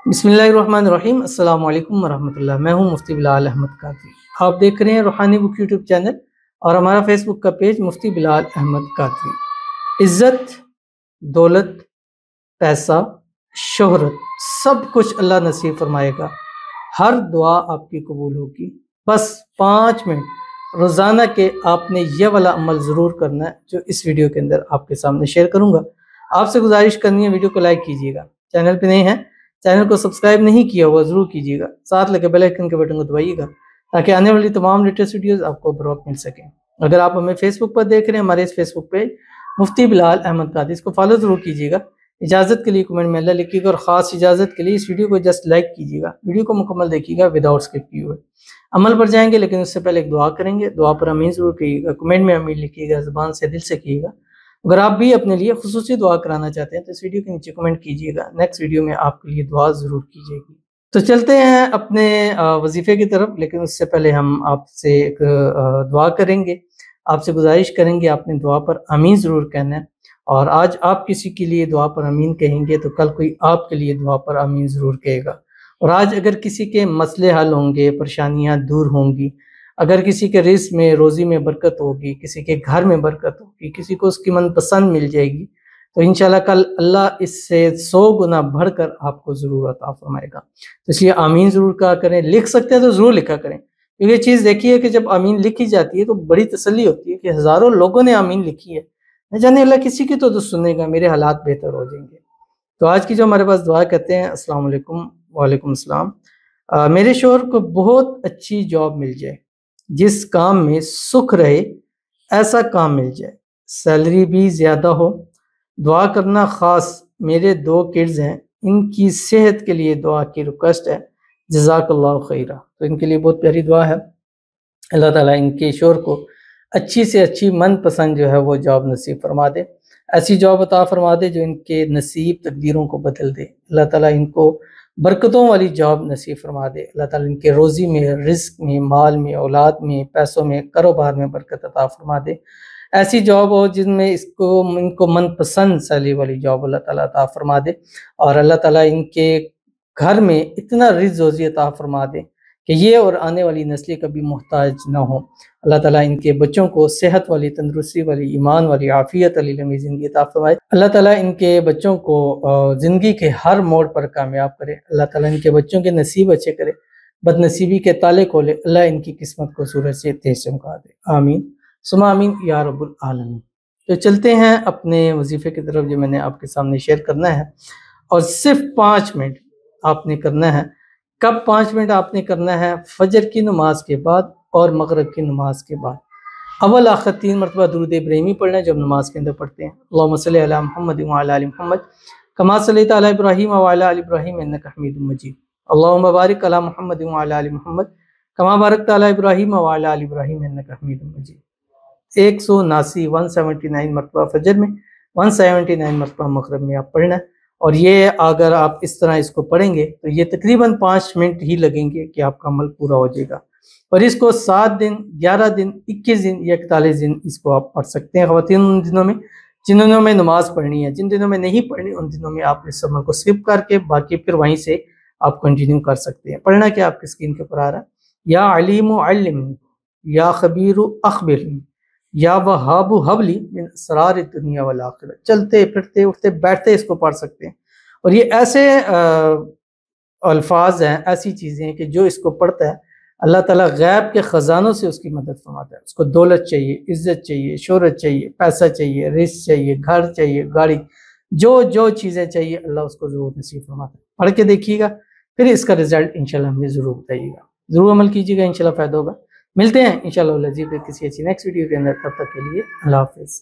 बिस्मिल्लाहिर्रहमानिर्रहीम। अस्सलाम वालेकुम वरहमतुल्लाह। मैं हूं मुफ्ती बिलाल अहमद कादरी। आप देख रहे हैं रूहानी बुक यूट्यूब चैनल और हमारा फेसबुक का पेज मुफ्ती बिलाल अहमद कादरी। इज़्ज़त, दौलत, पैसा, शोहरत सब कुछ अल्लाह नसीब फरमाएगा। हर दुआ आपकी कबूल होगी। बस 5 मिनट रोज़ाना के आपने ये वाला अमल ज़रूर करना है जो इस वीडियो के अंदर आपके सामने शेयर करूँगा। आपसे गुजारिश करनी है, वीडियो को लाइक कीजिएगा, चैनल पे नए हैं चैनल को सब्सक्राइब नहीं किया हुआ ज़रूर कीजिएगा, साथ लगे बेल आइकन के बटन को दबाइएगा ताकि आने वाली तमाम लेटेस्ट वीडियोस आपको बर वक्त मिल सकें। अगर आप हमें फेसबुक पर देख रहे हैं, हमारे इस फेसबुक पेज मुफ्ती बिलाल अहमद कादरी, इसको फॉलो ज़रूर कीजिएगा। इजाज़त के लिए कमेंट में अल्लाह लिखिएगा और ख़ास इजाज़त के लिए इस वीडियो को जस्ट लाइक कीजिएगा। वीडियो को मुकम्मल देखिएगा विदाउट स्किप किए हुए। अमल पर जाएंगे लेकिन उससे पहले एक दुआ करेंगे। दुआ पर आमीन ज़रूर कहिएगा, कमेंट में आमीन लिखिएगा, ज़बान से दिल से कीजिएगा। अगर आप भी अपने लिए खुसूसी दुआ कराना चाहते हैं तो इस वीडियो के नीचे कमेंट कीजिएगा, नेक्स्ट वीडियो में आपके लिए दुआ ज़रूर की जाएगी। तो चलते हैं अपने वजीफ़े की तरफ, लेकिन उससे पहले हम आपसे एक दुआ करेंगे। आपसे गुजारिश करेंगे आपने दुआ पर आमीन ज़रूर कहना है, और आज आप किसी के लिए दुआ पर आमीन कहेंगे तो कल कोई आपके लिए दुआ पर आमीन ज़रूर कहेगा। और आज अगर किसी के मसले हल होंगे, परेशानियाँ दूर होंगी, अगर किसी के रिज़्क़ में, रोज़ी में बरकत होगी, किसी के घर में बरकत होगी, किसी को उसकी मनपसंद मिल जाएगी, तो इंशाल्लाह कल अल्लाह इससे 100 गुना बढ़कर आपको ज़रूर अता फरमाएगा। तो इसलिए आमीन ज़रूर कहा करें। लिख सकते हैं तो ज़रूर लिखा करें, क्योंकि ये चीज़ देखिए कि जब आमीन लिखी जाती है तो बड़ी तसल्ली होती है कि हज़ारों लोगों ने आमीन लिखी है, न जाने अल्लाह किसी की तो सुनेगा, मेरे हालात बेहतर हो जाएंगे। तो आज की जो हमारे पास दुआ कहते हैं, अस्सलाम वालेकुम। वालेकुम अस्सलाम। मेरे शौहर को बहुत अच्छी जॉब मिल जाए, जिस काम में सुख रहे ऐसा काम मिल जाए, सैलरी भी ज़्यादा हो। दुआ करना। ख़ास मेरे 2 किड्स हैं, इनकी सेहत के लिए दुआ की रिक्वेस्ट है, जज़ाकल्लाहु खैरा। तो इनके लिए बहुत प्यारी दुआ है। अल्लाह ताला इनके शौहर को अच्छी से अच्छी मनपसंद जो है वो जॉब नसीब फरमा दे, ऐसी जॉब अता फरमा दे जो इनके नसीब तकदीरों को बदल दे। अल्लाह ताला इनको बरकतों वाली जॉब नसीब फरमा दे। अल्लाह ताला इनके रोज़ी में, रिज़्क़ में, माल में, औलाद में, पैसों में, कारोबार में बरकत अता फरमा दे। ऐसी जॉब हो जिनमें इनको मनपसंद सैलरी वाली जॉब अल्लाह ताला अता फरमा दे, और अल्लाह ताला इनके घर में इतना रिज़्क़ रोज़ी अता फरमा दे कि ये और आने वाली नस्लें कभी मोहताज ना हो। अल्लाह ताला इनके बच्चों को सेहत वाली, तंदुरुस्ती वाली, ईमान वाली, आफियत वाली लंबी ज़िंदगी अता फरमाए। अल्लाह ताला इनके बच्चों को ज़िंदगी के हर मोड़ पर कामयाब करे। अल्लाह ताला इनके बच्चों के नसीब अच्छे करे, बदनसीबी के ताले खोले। अल्लाह इनकी किस्मत को सूरज से तेज चमका दे। आमीन सुमा आमीन या रब्बुल आलमीन। तो चलते हैं अपने वजीफ़े की तरफ जो मैंने आपके सामने शेयर करना है, और सिर्फ 5 मिनट आपने करना है। कब 5 मिनट आपने करना है? फजर की नमाज के बाद और मगरिब की नमाज के बाद। अव्वल आखिर 3 मरतबा दुरूद इब्राहिमी पढ़ना है जो हम नमाज के अंदर पढ़ते हैं। अल्लाहुम्मा सल्लि अला मुहम्मद व अला आलि मुहम्मद कमा सल्लैता अला इब्राहीम व अला आलि इब्राहीम इन्नका हमीदुम मजीद। अल्लाहुम्मा बारिक अला मुहम्मद व अला आलि मुहम्मद कमा बारकता अला इब्राहीम व अला आलि इब्राहीम इन्नका हमीदुम मजीद। 179 मरतबा फजर में, 179 मरतबा मगरिब में आप पढ़ना है। और ये अगर आप इस तरह इसको पढ़ेंगे तो ये तकरीबन 5 मिनट ही लगेंगे कि आपका अमल पूरा हो जाएगा। और इसको 7 दिन, 11 दिन, 21 दिन या 41 दिन इसको आप पढ़ सकते हैं। ख़वातीन उन दिनों में जिन दिनों में नमाज पढ़नी है, जिन दिनों में नहीं पढ़नी उन दिनों में आप इस अमल को स्किप करके बाकी फिर वहीं से आप कंटिन्यू कर सकते हैं। पढ़ना क्या आपकी स्क्रीन के ऊपर आ रहा है, या अलीमु अल्लिमनी, या खबीरु अखबिरनी, या वहाबु हबली मिन असरार दुनिया वल आखिरह। चलते फिरते उठते बैठते इसको पढ़ सकते हैं। और ये ऐसे अल्फाज हैं, ऐसी चीज़ें हैं कि जो इसको पढ़ता है अल्लाह ताला गैब के ख़जानों से उसकी मदद फरमाता है। उसको दौलत चाहिए, इज़्ज़त चाहिए, शोहरत चाहिए, पैसा चाहिए, रिज़्क़ चाहिए, घर चाहिए, गाड़ी, जो चीज़ें चाहिए अल्लाह उसको ज़रूर नसीब फरमाता है। पढ़ के देखिएगा, फिर इसका रिज़ल्ट इंशाल्लाह हमें ज़रूर बताइएगा। ज़रूर अमल कीजिएगा, इंशाल्लाह फ़ायदा होगा। मिलते हैं इंशाल्लाह किसी अच्छी नेक्स्ट वीडियो के अंदर। तब तक के लिए अल्लाह हाफ़िज़।